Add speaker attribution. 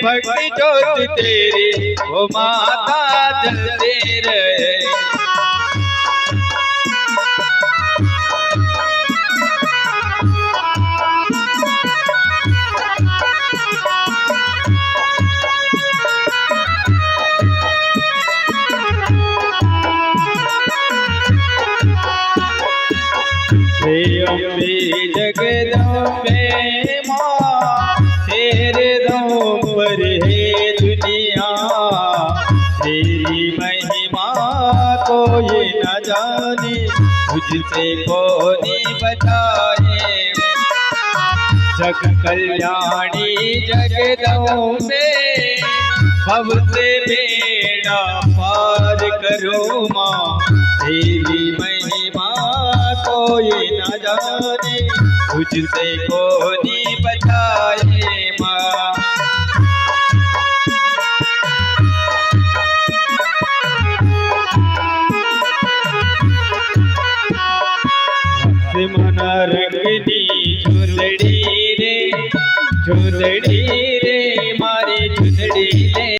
Speaker 1: भक्ति ज्योत तेरी वो माता जलती रहे। अम्बे जगदम्बे माँ तेरे दम पर है दुनिया, तेरी महिमा कोई न जाने, मुझसे कोई बताए। जग कल्याणी जगदम्बे भव से बेड़ा पार करो माँ, तेरी महिमा कोई न जाने, मुझसे कोई बताए माँ। मन रखनी झुलड़ी रे झुलड़ी